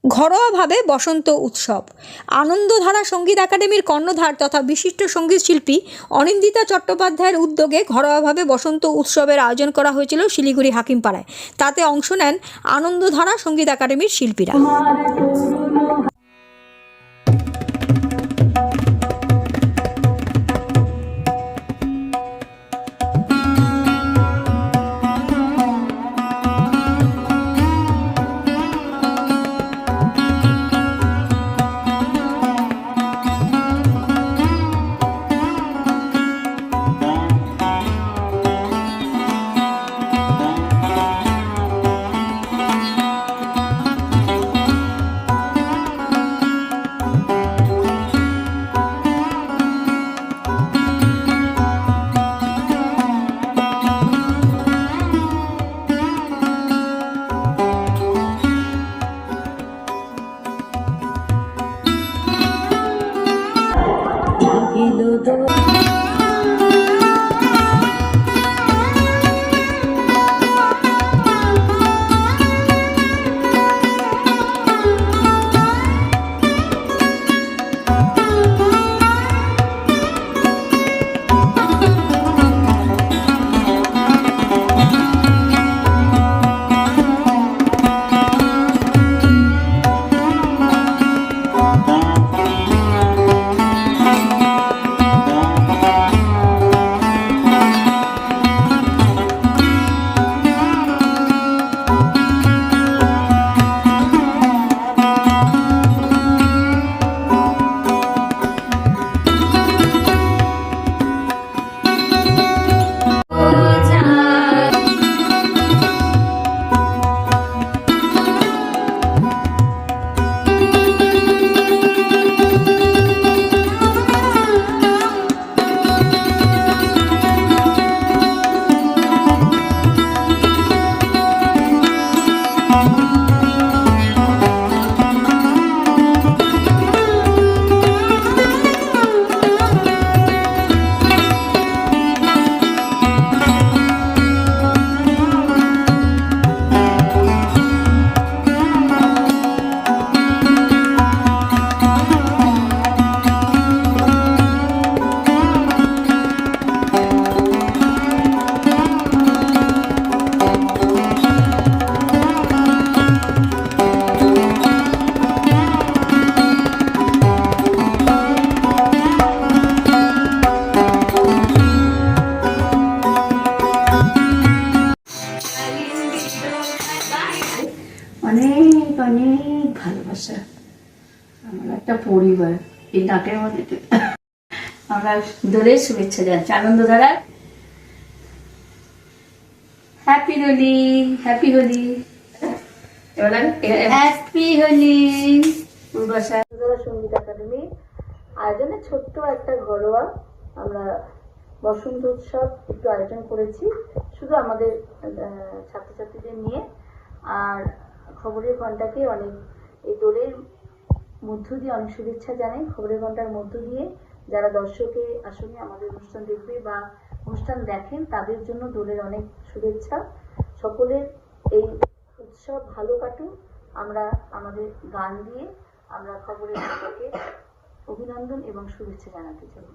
ঘরোয়াভাবে বসন্ত উৎসব। আনন্দধারা সঙ্গীত একাডেমির কর্ণধার তথা বিশিষ্ট সঙ্গীত শিল্পী অনিন্দিতা চট্টোপাধ্যায়ের উদ্যোগে ঘরোয়াভাবে বসন্ত উৎসবের আয়োজন করা হয়েছিল শিলিগুড়ি হাকিমপাড়ায়। তাতে অংশ নেন আনন্দধারা সঙ্গীত একাডেমির শিল্পীরা। অনেক অনেক ভালোবাসা। আমরা একটা পরিবার, এই নাটের মধ্যে আমরা দোলের শুভেচ্ছা জানাচ্ছি। Anandadhara happy Holi, happy Holi, happy Holi. Purbasha Sangeet academy আয়োজনে ছোট্ট একটা ঘরোয়া আমরা বসন্ত উৎসব একটু আয়োজন করেছি, শুধু আমাদের ছাত্রছাত্রীদের নিয়ে। আর খবরের ঘন্টাকে অনেক এই দোলের মধ্য দিয়ে অনেক শুভেচ্ছা জানাই। খবরের ঘন্টার মধ্য দিয়ে যারা দর্শকে আসলে আমাদের অনুষ্ঠান দেখবে বা অনুষ্ঠান দেখেন তাদের জন্য দোলের অনেক শুভেচ্ছা। সকলের এই উৎসব ভালো কাটুক। আমরা আমাদের গান দিয়ে আমরা খবরের ঘন্টাকে অভিনন্দন এবং শুভেচ্ছা জানাতে চাই।